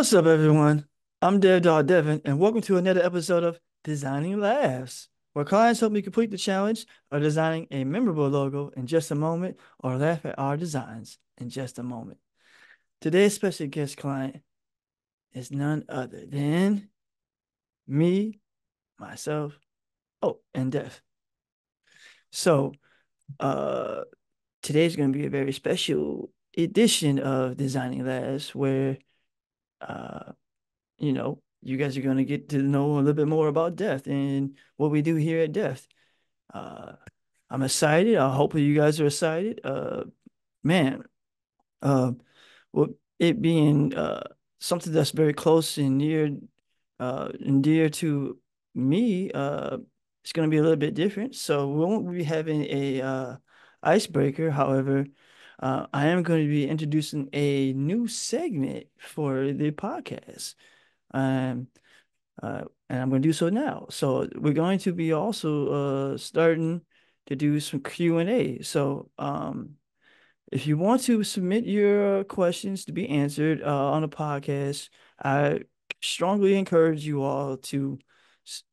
What's up, everyone? I'm Devin, and welcome to another episode of Designing Laughs, where clients help me complete the challenge of designing a memorable logo in just a moment or laugh at our designs in just a moment. Today's special guest client is none other than me, myself, and Deft. So, uh, today's going to be a very special edition of Designing Laughs where, uh, you guys are going to get to know a little bit more about Deft and what we do here at Deft. Uh, I'm excited. I hope you guys are excited. Man, uh, well, it being something that's very close and dear to me, it's going to be a little bit different. So we won't be having a icebreaker. However, I am going to be introducing a new segment for the podcast. Um, and I'm going to do so now. So we're going to be also starting to do some Q&A. So if you want to submit your questions to be answered on the podcast, I strongly encourage you all to s-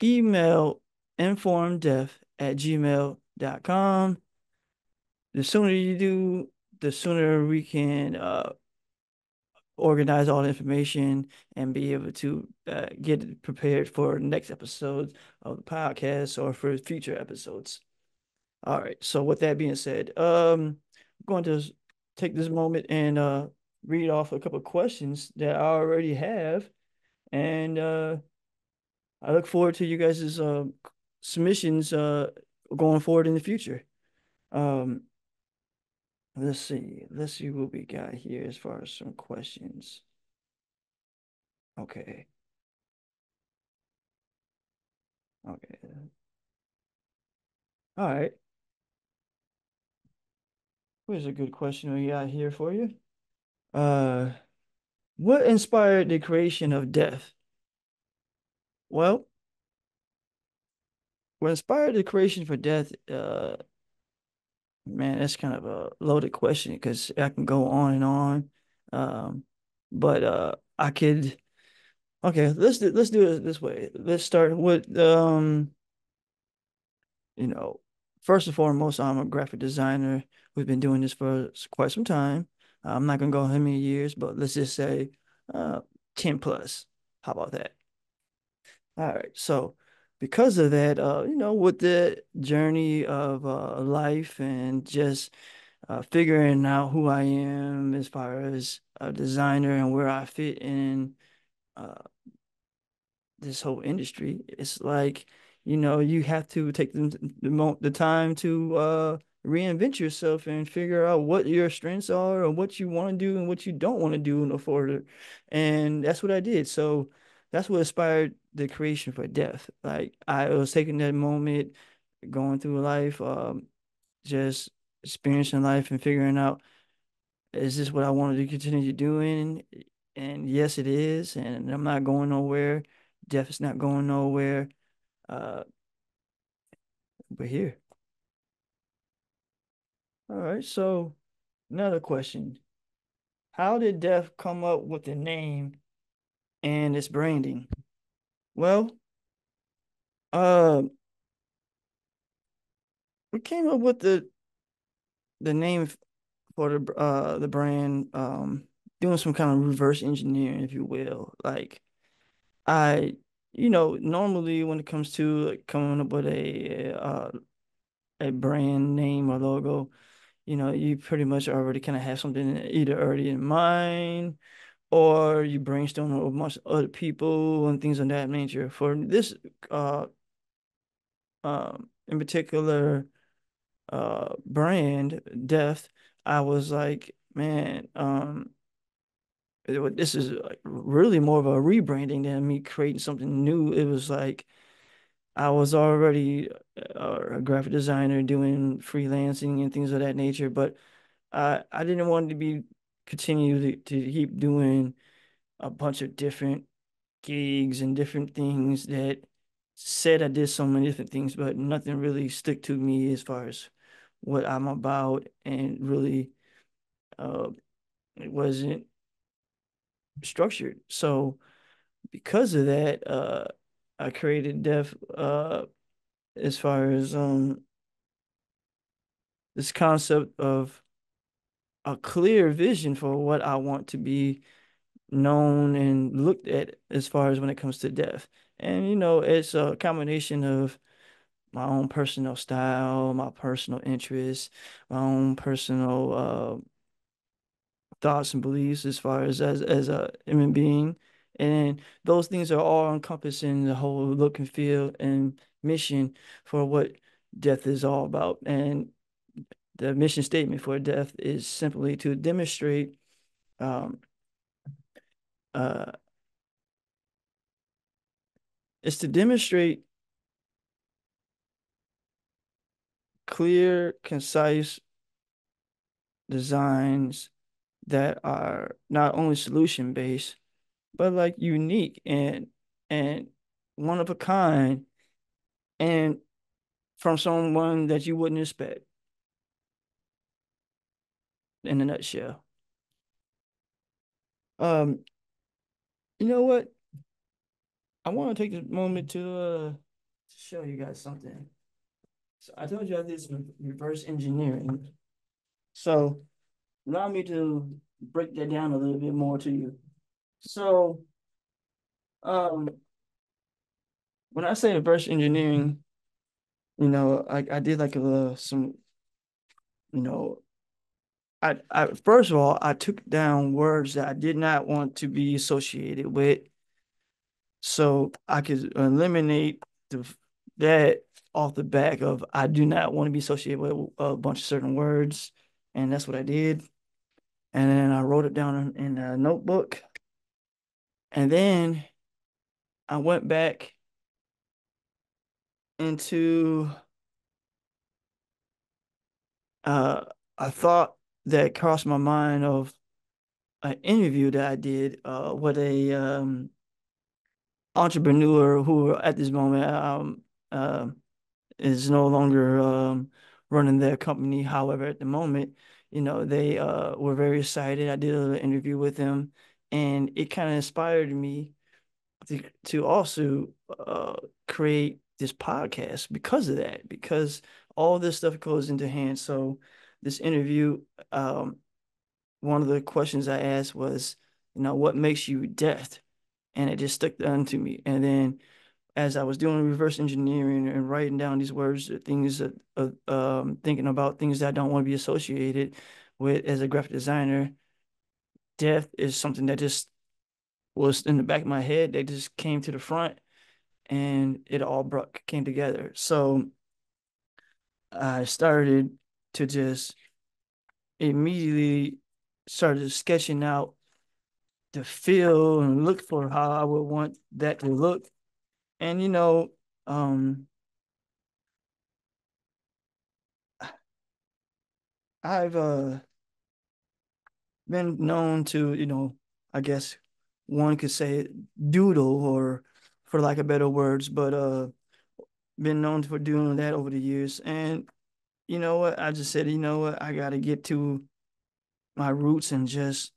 email informdef@gmail.com. The sooner you do, the sooner we can organize all the information and be able to get prepared for next episodes of the podcast or for future episodes. All right. So with that being said, I'm going to take this moment and read off a couple of questions that I already have, and I look forward to you guys' submissions going forward in the future. Um, let's see what we got here as far as some questions. Okay. Okay. All right. Here's a good question we got here for you. Uh, what inspired the creation of Death? Well, what inspired the creation for Death, man, that's kind of a loaded question because I can go on and on. But I could okay, let's do it this way. Let's start with you know, first and foremost, I'm a graphic designer who's been doing this for quite some time. I'm not gonna go how many years, but let's just say uh 10 plus. How about that? All right. So because of that, with the journey of life and just figuring out who I am as far as a designer and where I fit in uh, this whole industry. It's like, you have to take the time to reinvent yourself and figure out what your strengths are and what you want to do and what you don't want to do in order. And that's what I did. So that's what inspired the creation for Death. Like I was taking that moment, going through life, just experiencing life and figuring out, is this what I wanted to continue doing? And yes, it is. And I'm not going nowhere. Jeff is not going nowhere. Uh, but here. All right. So another question. How did Def come up with the name and its branding? Well, uh, we came up with the name for the brand, doing some kind of reverse engineering, if you will. Like I, normally when it comes to like, coming up with a brand name or logo, you pretty much already kind of have something either already in mind or you brainstorm with a bunch of other people and things of that nature. For this, in particular, brand, Deft, I was like, man, this is like really more of a rebranding than me creating something new. It was like I was already a graphic designer doing freelancing and things of that nature, but I didn't want to be continue to keep doing a bunch of different gigs and different things that said I did so many different things, but nothing really stuck to me as far as what I'm about, and really, uh, it wasn't. structured. So because of that, I created Def as far as this concept of a clear vision for what I want to be known and looked at as far as when it comes to death. And it's a combination of my own personal style, my personal interests, my own personal thoughts and beliefs as far as a human being. And those things are all encompassing the whole look and feel and mission for what death is all about. And the mission statement for death is simply to demonstrate um uh it's to demonstrate clear, concise designs that are not only solution based, but like unique and one of a kind and from someone that you wouldn't expect in a nutshell. Um, you know what? I want to take this moment to show you guys something. So I told you I did some reverse engineering. So allow me to break that down a little bit more to you. So um when I say reverse engineering, I did like some, you know, I first of all I took down words that I did not want to be associated with, so I could eliminate that off the back of I do not want to be associated with a bunch of certain words, and that's what I did. And then I wrote it down in a notebook, and then I went back into uh, a thought that crossed my mind of an interview that I did with a entrepreneur who at this moment uh, is no longer running their company. However, at the moment, they were very excited. I did an interview with them, and it kind of inspired me to also create this podcast because of that, because all this stuff goes into hand. So this interview, one of the questions I asked was, what makes you Deft? And it just stuck onto me. And then as I was doing reverse engineering and writing down these words, things that thinking about things that I don't want to be associated with as a graphic designer, Deft is something that just was in the back of my head. They just came to the front and it all came together. So I started to just immediately started sketching out the feel and look for how I would want that to look. And um, I've been known to, I guess one could say doodle or for lack of better words, but been known for doing that over the years. And you know what? I just said, you know what? I gotta get to my roots and just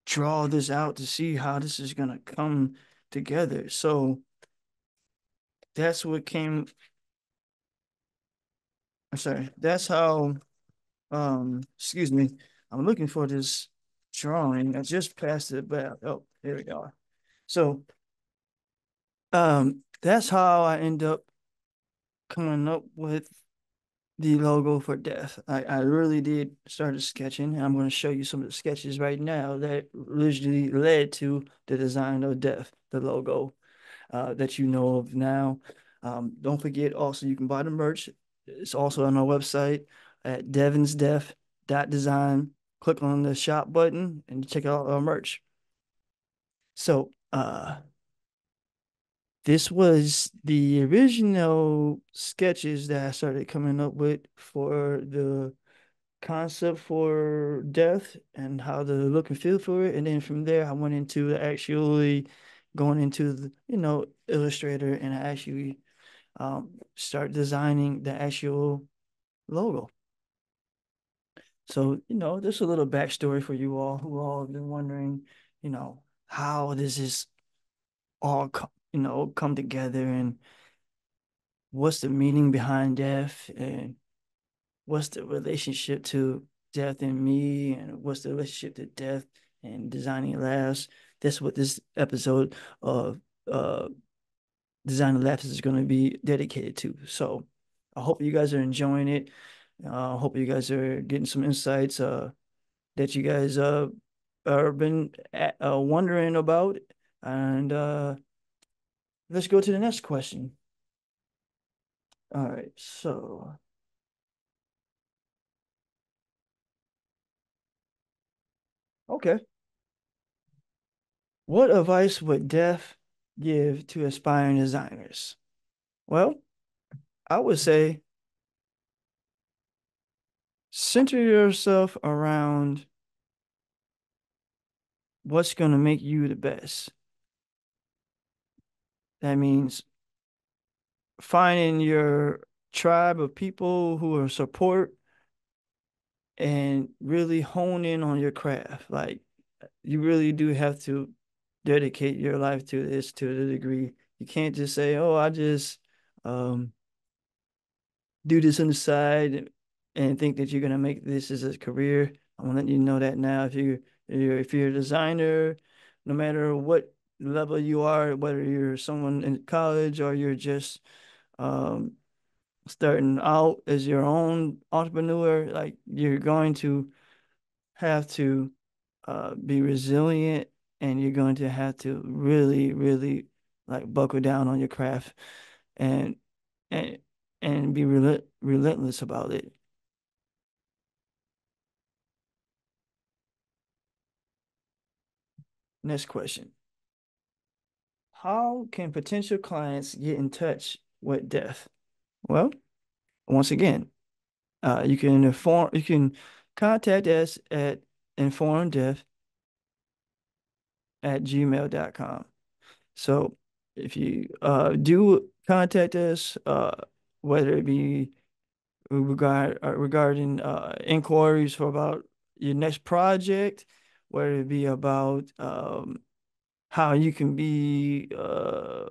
draw this out to see how this is gonna come together. So that's what came. I'm sorry. That's how excuse me. I'm looking for this drawing. I just passed it back. Oh, here we go. So that's how I end up coming up with the logo for Death. I really did started sketching, and I'm going to show you some of the sketches right now that originally led to the design of Death, the logo that you know of now. Don't forget also you can buy the merch. It's also on our website at devinsdef.design. Click on the shop button and check out our merch. So this was the original sketches that I started coming up with for the concept for Death and how the look and feel for it. And then from there, I went into actually going into the, Illustrator, and I actually start designing the actual logo. So, there's a little backstory for you all who all have been wondering, how does this all come together, and what's the meaning behind death, and what's the relationship to death and me, and what's the relationship to death and designing labs. That's what this episode of uh designing labs is going to be dedicated to. So I hope you guys are enjoying it. I hope you guys are getting some insights that you guys are been wondering about. And let's go to the next question. All right, so okay. What advice would Def give to aspiring designers? Well, I would say center yourself around what's going to make you the best. That means finding your tribe of people who are support and really hone in on your craft. Like, you really do have to dedicate your life to this to the degree. You can't just say, "Oh, I just um do this on the side," and think that you're gonna make this as a career. I want to let you know that now. If you're a designer, no matter what level you are, whether you're someone in college or you're just um starting out as your own entrepreneur, like, you're going to have to be resilient, and you're going to have to really, really like buckle down on your craft, and and and be relentless about it. Next question. How can potential clients get in touch with Death? Well, once again, you can contact us at informdeath@gmail.com. So if you do contact us, whether it be regarding inquiries for about your next project, whether it be about how you can be uh,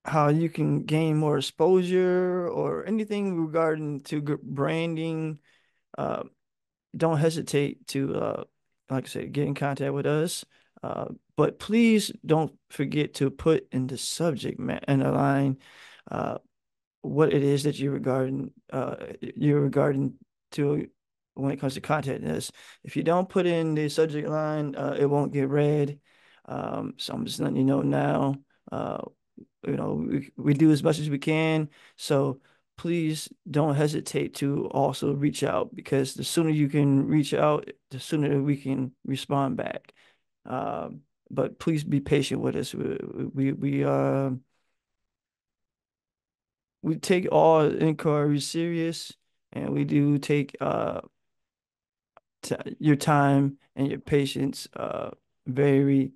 how you can gain more exposure, or anything regarding to branding, uh, don't hesitate to, like I said, get in contact with us. But please don't forget to put in the subject and the line uh, what it is that you're regarding to when it comes to contacting us. If you don't put in the subject line, it won't get read. So I'm just letting you know now. Uh, we do as much as we can. So please don't hesitate to also reach out, because the sooner you can reach out, the sooner we can respond back. Um, but please be patient with us. We take all inquiries serious, and we do take t your time and your patience very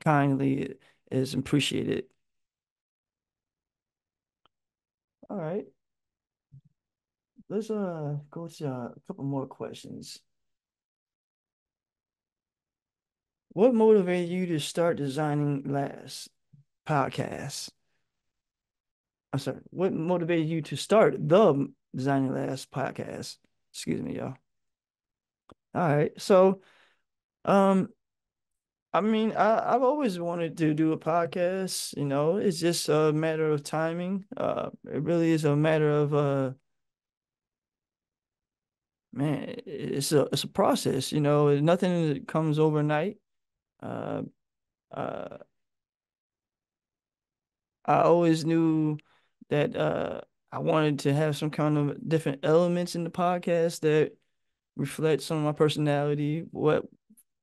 kindly, is appreciated. All right, let's go to a couple more questions. What motivated you to start designing last podcast? I'm sorry. What motivated you to start the designing last podcast? Excuse me, y'all. All right. So, um, I mean, I've always wanted to do a podcast. It's just a matter of timing. It really is a matter of man, it's a process. Nothing that comes overnight. Uh, uh, I always knew that I wanted to have some kind of different elements in the podcast that reflect some of my personality,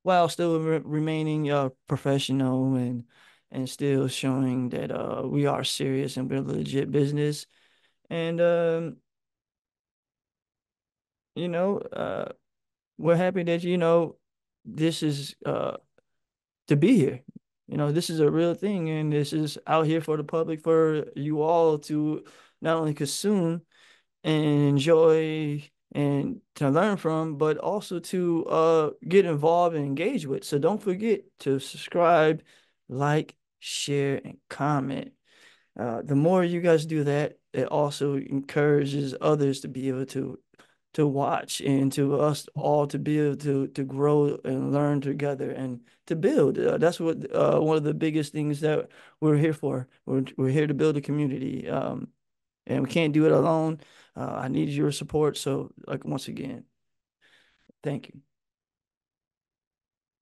while still remaining professional, and still showing that we are serious and we're a legit business. And you know, uh, we're happy that this is to be here. This is a real thing, and this is out here for the public, for you all to not only consume and enjoy and to learn from, but also to get involved and engage with. So don't forget to subscribe, like, share, and comment. The more you guys do that, it also encourages others to be able to watch and to us all to be able to grow and learn together and to build. That's what one of the biggest things that we're here for. We're here to build a community, and we can't do it alone. I need your support. So, like once again, thank you.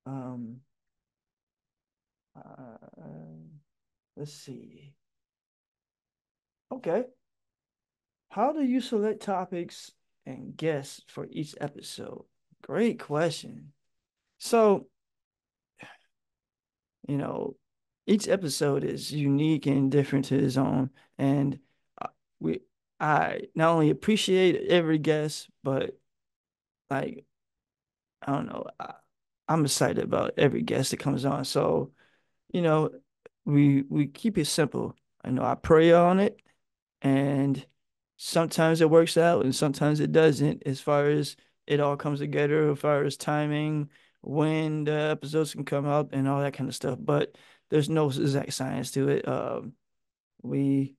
Um, uh, let's see. Okay. How do you select topics and guests for each episode? Great question. So, you know, each episode is unique and different to its own. And uh, we, I not only appreciate every guest, but like, I don't know, I'm excited about every guest that comes on. So, you know, we keep it simple. I know I pray on it, and sometimes it works out and sometimes it doesn't, as far as it all comes together, as far as timing, when the episodes can come out and all that kind of stuff. But there's no exact science to it. We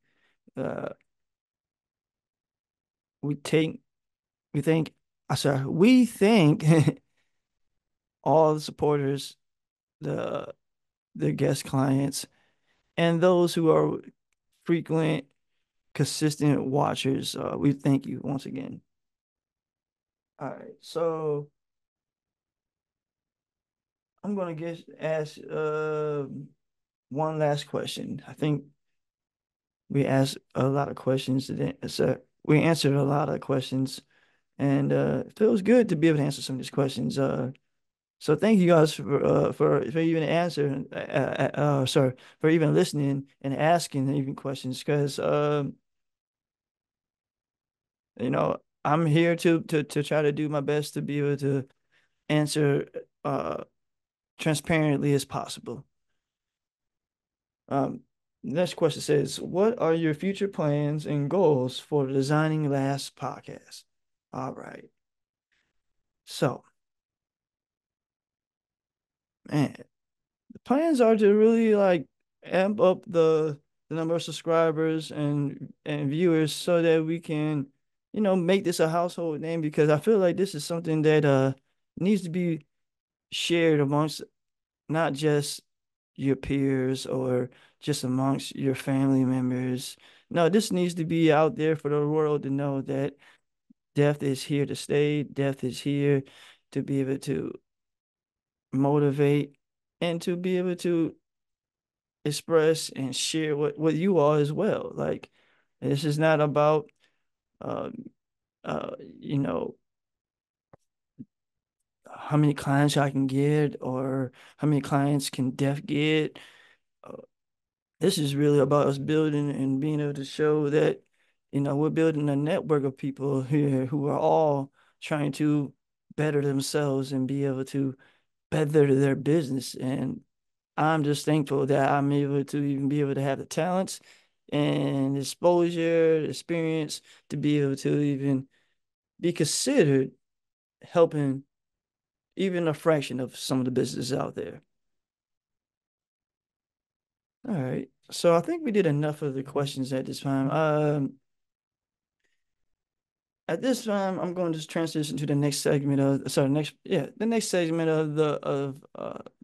uh we take we think sorry, we thank all the supporters, the guest clients, and those who are frequent, consistent watchers. We thank you once again. All right, so I'm gonna guess ask one last question. I think we asked a lot of questions today. So we answered a lot of questions, and it feels good to be able to answer some of these questions. So thank you guys for even answering, sorry, for even listening and asking even questions, because I'm here to try to do my best to be able to answer uh transparently as possible. Um, Next question says, what are your future plans and goals for the Designing Last podcast? All right. So, man, the plans are to really like amp up the number of subscribers and viewers so that we can, make this a household name, because I feel like this is something that needs to be shared amongst not just your peers or just amongst your family members. No, this needs to be out there for the world to know that Deft is here to stay. Deft is here to be able to motivate and to be able to express and share what you are as well. Like, this is not about uh uh you know how many clients I can get or how many clients can Deft get. Uh, this is really about us building and being able to show that, we're building a network of people here who are all trying to better themselves and be able to better their business. And I'm just thankful that I'm able to even be able to have the talents and exposure, experience to be able to even be considered helping even a fraction of some of the businesses out there. All right. So I think we did enough of the questions at this time. At this time, I'm going to just transition to the next segment of, sorry, the next segment of the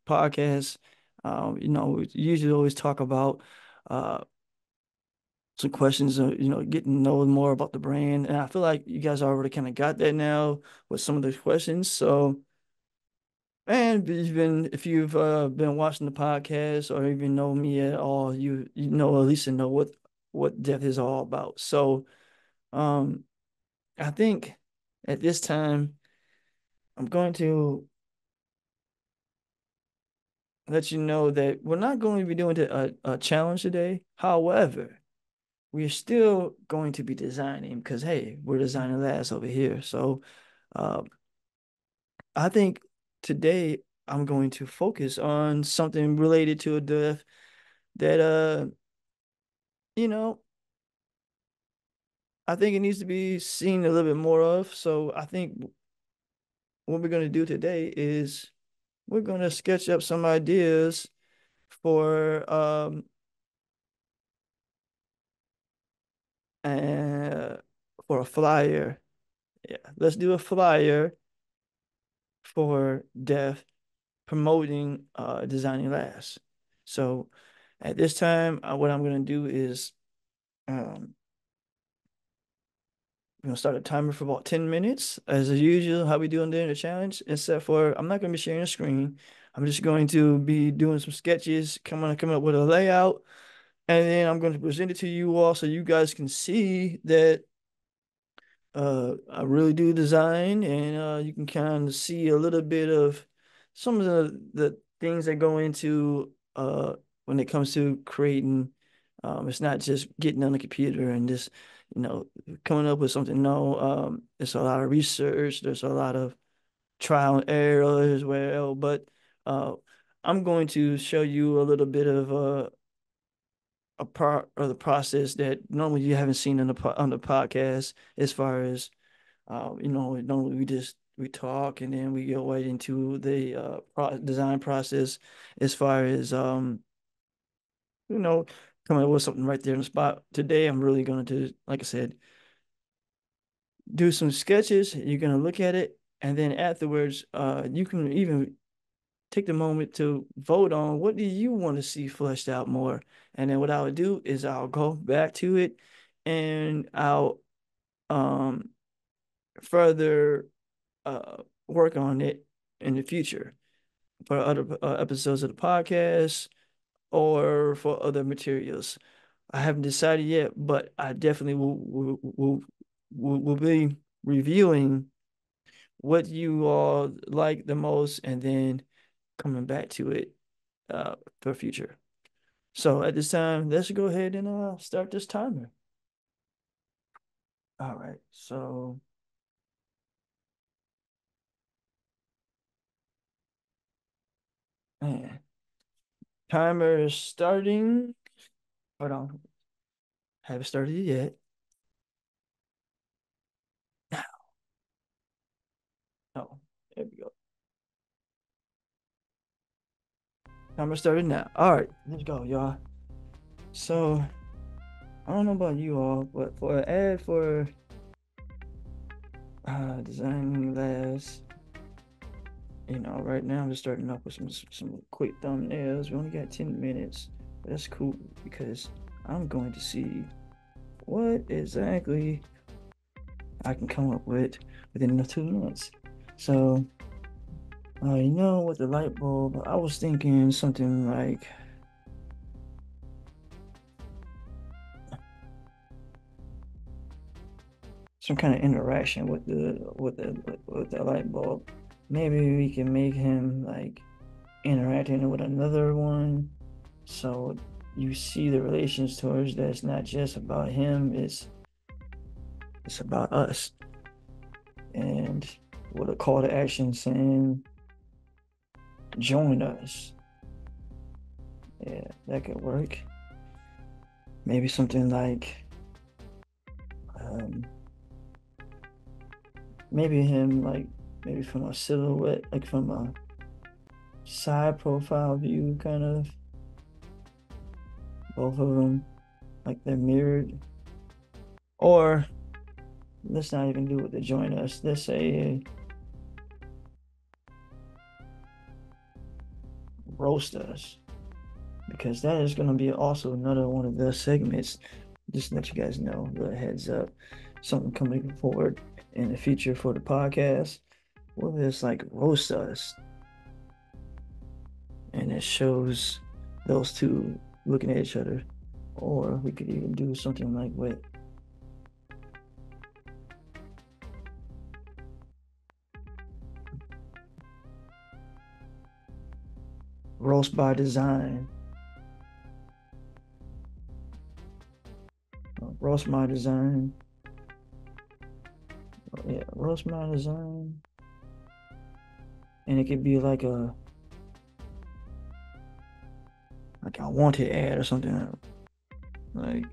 podcast. We usually always talk about uh some questions, getting to know more about the brand, and I feel like you guys already kind of got that now with some of those questions. So, and even if you've been watching the podcast or even know me at all, you know at least know what Depth is all about. So, um, I think at this time I'm going to let you know that we're not going to be doing a challenge today. However, we're still going to be designing because, hey, we're designing labs over here. So, um, I think today I'm going to focus on something related to a dev that, you know, I think it needs to be seen a little bit more of. So I think what we're gonna do today is we're gonna sketch up some ideas for uh for a flyer. Yeah, let's do a flyer for Deft promoting designing labs. So at this time, what I'm gonna do is um we're gonna start a timer for about 10 minutes, as usual, how we do during the challenge, except for I'm not gonna be sharing a screen. I'm just going to be doing some sketches, coming up with a layout, and then I'm going to present it to you all so you guys can see that I really do design, and you can kind of see a little bit of some of the things that go into when it comes to creating. It's not just getting on the computer and just, coming up with something. No, it's a lot of research. There's a lot of trial and error as well. But uh, I'm going to show you a little bit of a part of the process that normally you haven't seen on the podcast, as far as normally we talk and then we go right into the design process, as far as you know, coming up with something right there in the spot. Today, I'm really going to, like I said, do some sketches. You're going to look at it, and then afterwards, you can even take the moment to vote on what do you want to see fleshed out more. And then what I would do is I'll go back to it, and I'll um further work on it in the future for other episodes of the podcast or for other materials. I haven't decided yet, but I definitely will be reviewing what you all like the most and then coming back to it for future. So at this time, let's go ahead and start this timer. All right. So, man, timer is starting. Hold on. Haven't started it yet. Oh, there we go. Timer started now. All right, let's go, y'all. So, I don't know about you all, but for an ad for designing labs, right now I'm just starting off with some quick thumbnails. We only got 10 minutes, but that's cool because I'm going to see what exactly I can come up with within the 2 months. So, with the light bulb, I was thinking something like some kind of interaction with the light bulb. Maybe we can make him like interacting with another one, so you see the relations towards that. It's not just about him. It's about us. And with a call to action saying, "Join us." Yeah, that could work. Maybe something like, um, maybe him like maybe from a silhouette, like from a side profile view, kind of. Both of them, like they're mirrored. Or let's not even do it to join us. Let's say roast us, because that is going to be also another one of the segments. Just to let you guys know, the heads up, something coming forward in the future for the podcast. Well, it's like roast us, and it shows those two looking at each other. Or we could even do something like what roast by design. Roast my design. Yeah, roast my design. And it could be like a wanted ad or something. Like,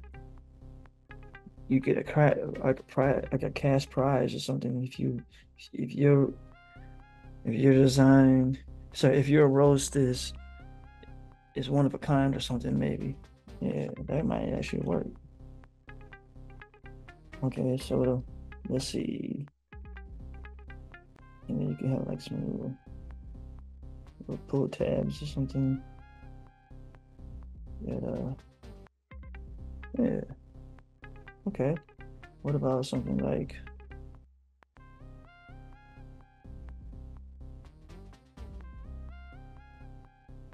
you get a cry like a prize, like a cash prize or something if your if your design, so if your roast is one of a kind or something, maybe. Yeah, that might actually work. Okay, so let's see. And then you can have like some little pull tabs or something. Yeah, yeah. Okay. What about something like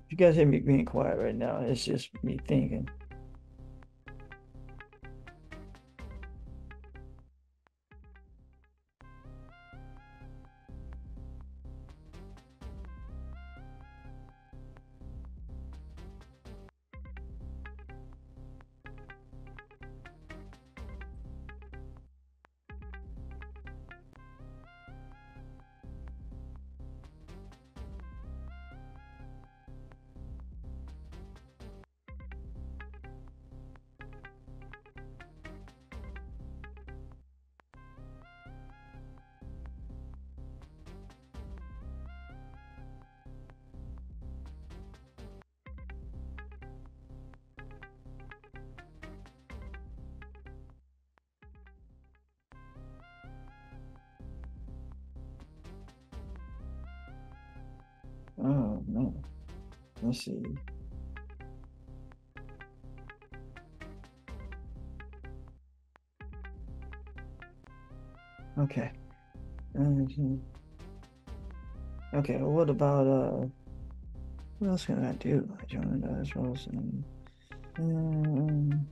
you guys hear me being quiet right now? It's just me thinking. Oh no. Let's see. Okay. Mhm. Okay, well, what about what else can I do? I joined as well as um, um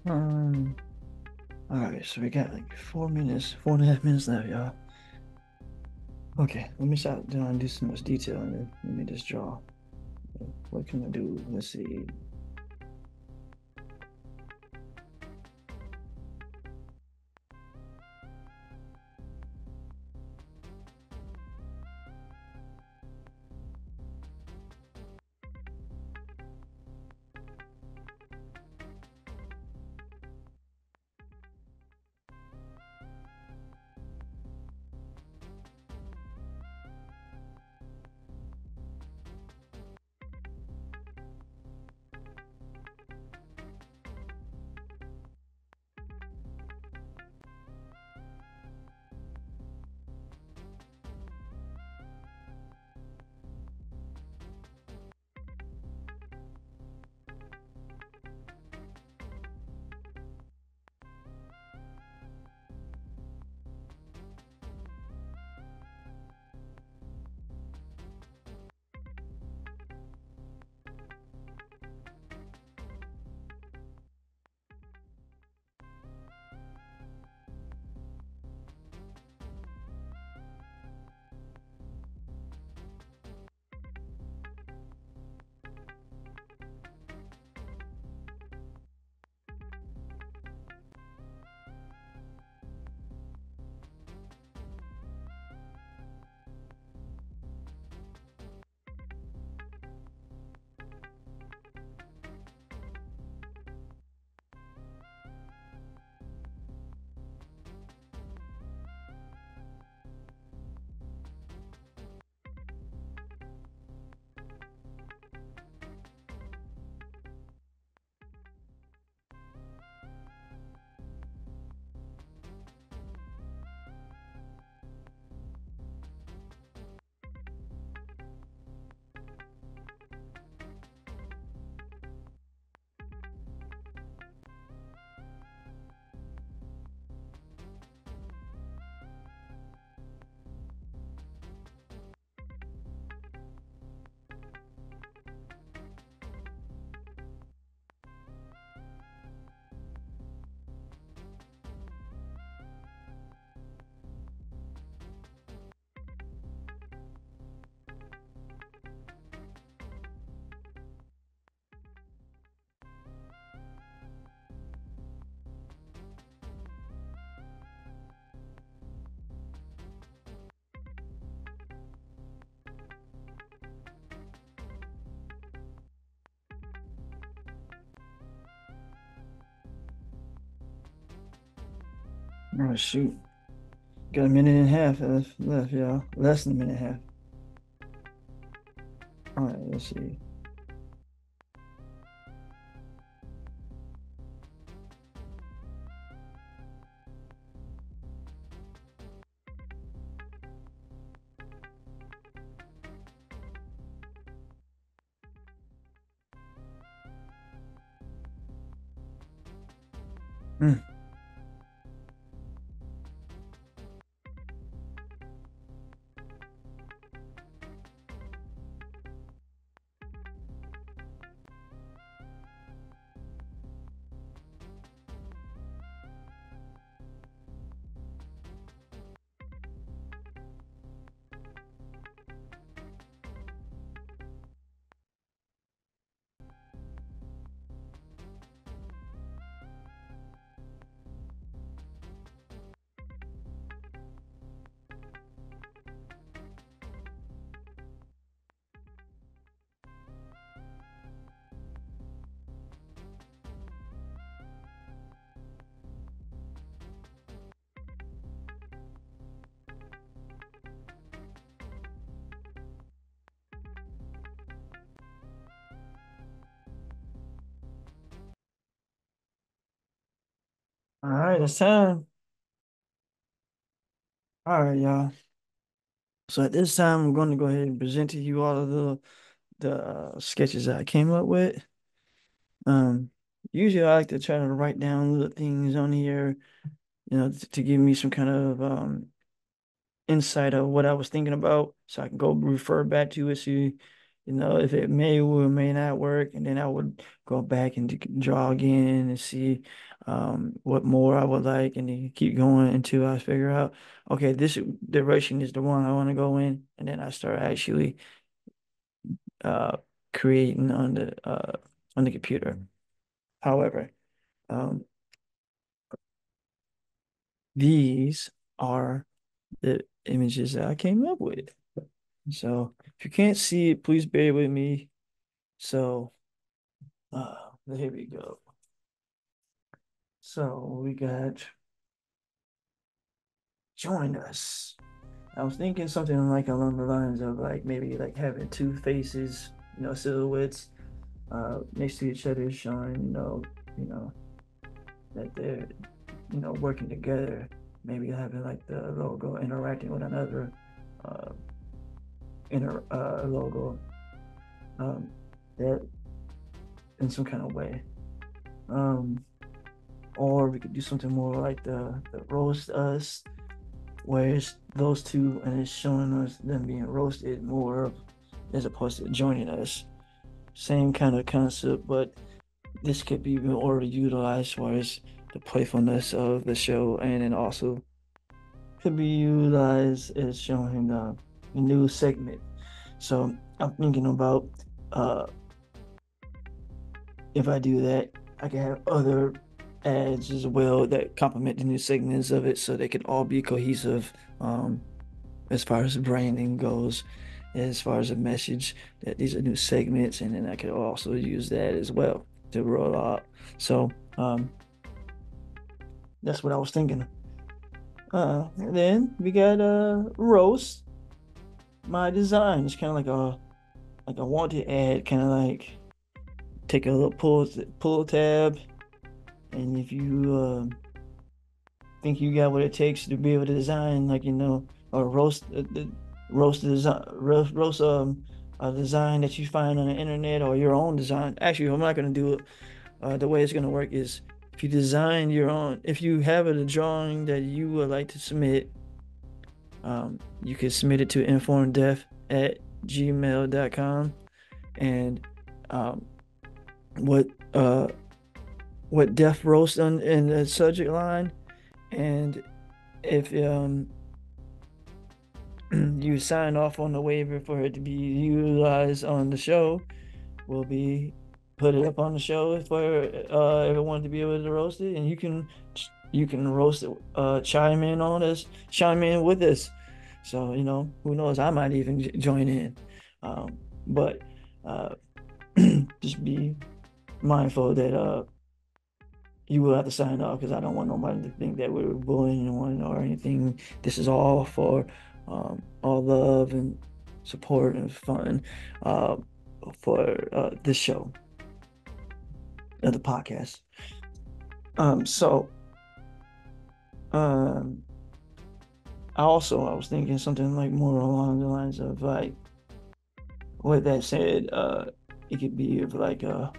all right, so we got like 4 minutes, 4.5 minutes left, y'all. Okay, let me stop doing do so much detail and then let me just draw. What can I do? Let's see. Oh shoot. Got a minute and a half left, y'all. Less than a minute and a half. All right, let's see. Hmm. All right, it's time. All right, y'all. So at this time, I'm going to go ahead and present to you all of the sketches that I came up with. Um, Usually I like to try to write down little things on here, to give me some kind of insight of what I was thinking about, so I can go refer back to it, see, if it may or may not work, and then I would go back and draw again and see what more I would like, and then keep going until I figure out, okay, this direction is the one I want to go in, and then I start actually uh creating on the computer. However, um, these are the images that I came up with. So if you can't see it, please bear with me. So here we go. So we got join us. I was thinking something like along the lines of like maybe like having two faces, silhouettes next to each other, showing, that they're, working together. Maybe having like the logo interacting with another uh inner logo um that in some kind of way. Um or we could do something more like the roast us, where it's those two and it's showing us them being roasted more as opposed to joining us. Same kind of concept, but this could be already utilized as far as the playfulness of the show, and then also could be utilized as showing the new segment. So I'm thinking about uh, if I do that, I can have other ads as well that complement the new segments of it, so they can all be cohesive as far as branding goes, as far as a message that these are new segments, and then I could also use that as well to roll out. So that's what I was thinking. And then we got roast my design. It's kind of like a wanted ad, kind of like take a little pull tab, and if you think you got what it takes to be able to design, like, or roast the design, roast a design that you find on the internet, or your own design. Actually, I'm not going to do it. The way it's going to work is, if you design your own, if you have a drawing that you would like to submit, you can submit it to informdef@gmail.com. And um, what uh, what Def roast on in the subject line, and if you sign off on the waiver for it to be utilized on the show, we'll be put it up on the show for everyone to be able to roast it, and you can roast it, chime in with us. So, who knows, I might even join in. But, uh, just be mindful that you will have to sign off because I don't want nobody to think that we're bullying anyone or anything. This is all for all love and support and fun uh, for this show, the podcast. So um, I was thinking something like more along the lines of like with that said, it could be of like I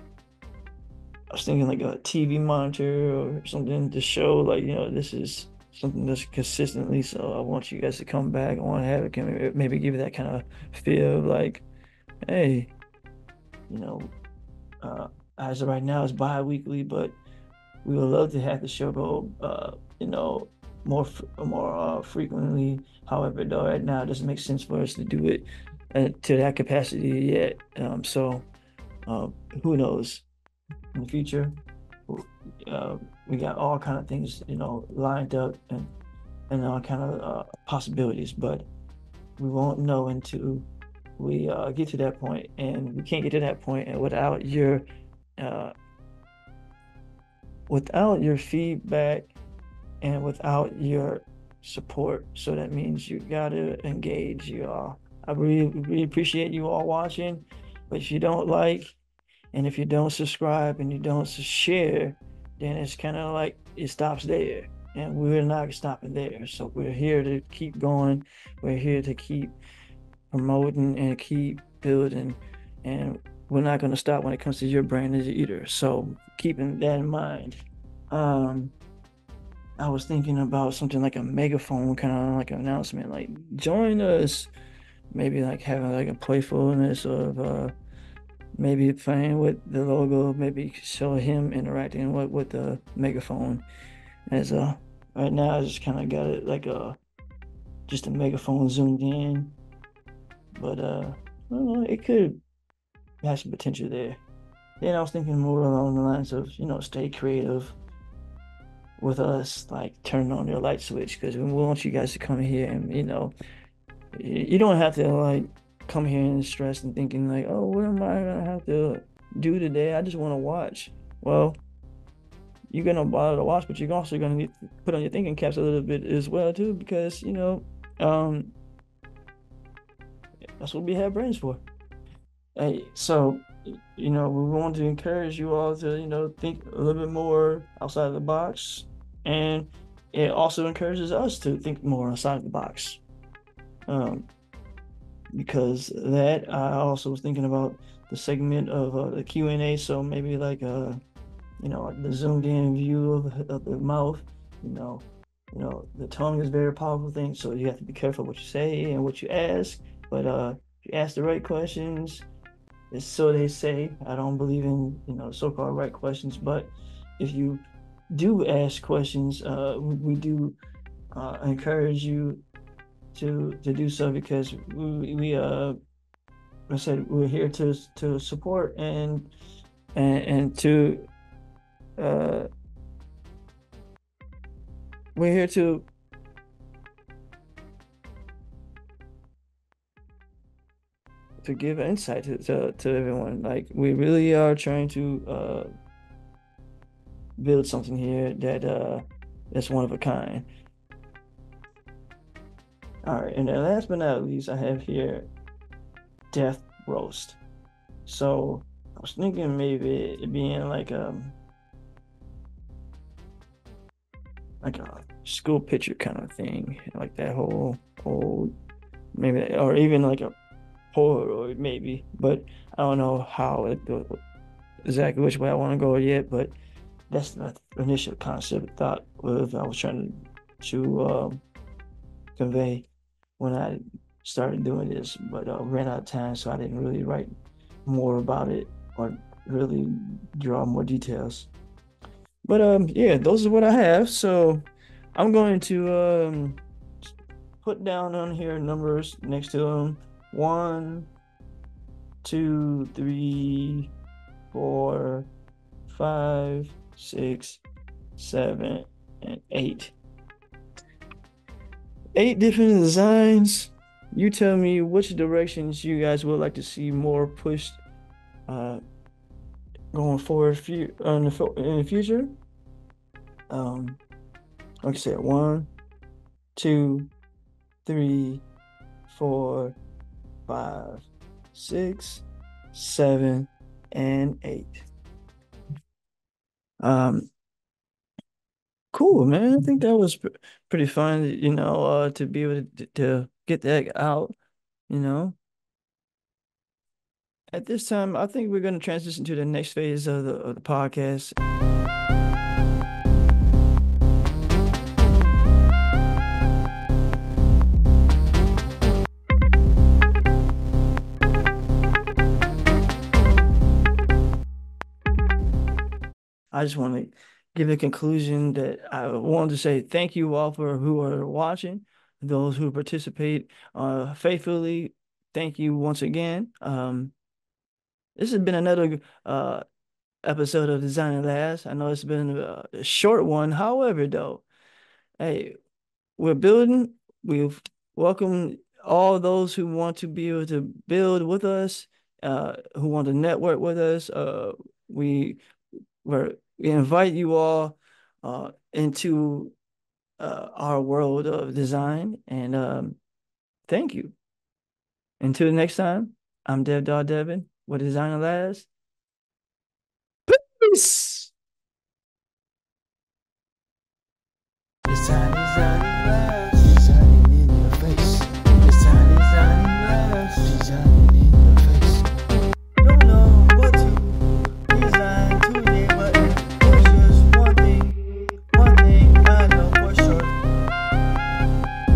was thinking like a TV monitor or something to show like, this is something that's consistently. So I want you guys to come back. I want to have it can maybe give you that kind of feel of like, hey, you know, uh, as of right now it's bi-weekly, but we would love to have the show go, more frequently. However, though, right now it doesn't make sense for us to do it to that capacity yet. So uh, who knows in the future? uh, we got all kind of things, lined up and all kind of possibilities, but we won't know until we get to that point, and we can't get to that point and uh, without your feedback and without your support. So that means you gotta engage you all. I really appreciate you all watching, but if you don't like and if you don't subscribe and you don't share, then it's kind of like it stops there. And we're not stopping there. So we're here to keep going. We're here to keep promoting and keep building. And we're not going to stop when it comes to your brand as either. So keeping that in mind, um, I was thinking about something like a megaphone kind of like an announcement, like join us, maybe like having like a playfulness of maybe playing with the logo, maybe show him interacting with the megaphone. As right now I just kind of got it like just a megaphone zoomed in, but I don't know, it could have some potential there. Then I was thinking more along the lines of stay creative with us, like turning on your light switch because we want you guys to come here and you don't have to like come here and stress and thinking like, oh, what am I gonna have to do today? I just want to watch. Well, you're gonna bother to watch, but you're also gonna need to put on your thinking caps a little bit as well too, because um, that's what we have brains for. Hey, so we want to encourage you all to think a little bit more outside of the box, and it also encourages us to think more outside of the box. Um, because that I also was thinking about the segment of the Q&A. So maybe like the zoomed in view of the mouth. You know, the tongue is a very powerful thing. So you have to be careful what you say and what you ask. But if you ask the right questions, it's so they say. I don't believe in so-called right questions, but if you do ask questions, we do encourage you to do so because we I said we're here to support and to uh we're here to give insight to everyone. Like we really are trying to build something here that's one of a kind. All right, and then last but not least, I have here Deft roast. So I was thinking maybe it being like a school picture kind of thing, like that whole old maybe, or even like a Polaroid maybe. But I don't know how exactly which way I want to go yet. But that's the initial concept thought of I was trying to convey when I started doing this, but ran out of time, so I didn't really write more about it or really draw more details. But yeah, those are what I have. So I'm going to put down on here numbers next to them. 1, 2, 3, 4, 5, 6, 7, and 8. 8 different designs. You tell me which directions you guys would like to see more pushed uh, going forward in the future. Um, like I said, 1, 2, 3, 4, 5, 6, 7, and 8. Um, cool, man. I think that was pretty fun, to be able to get that out, you know. At this time, I think we're going to transition to the next phase of the podcast. I just want to give a conclusion that I wanted to say thank you all for who are watching, those who participate faithfully. Thank you once again. This has been another episode of Design Last. I know it's been a short one. However, though, hey, we're building. We've welcomed all those who want to be able to build with us, who want to network with us. We we invite you all into our world of design, and thank you. Until next time, I'm Devin with Design Last. Peace. Design, design,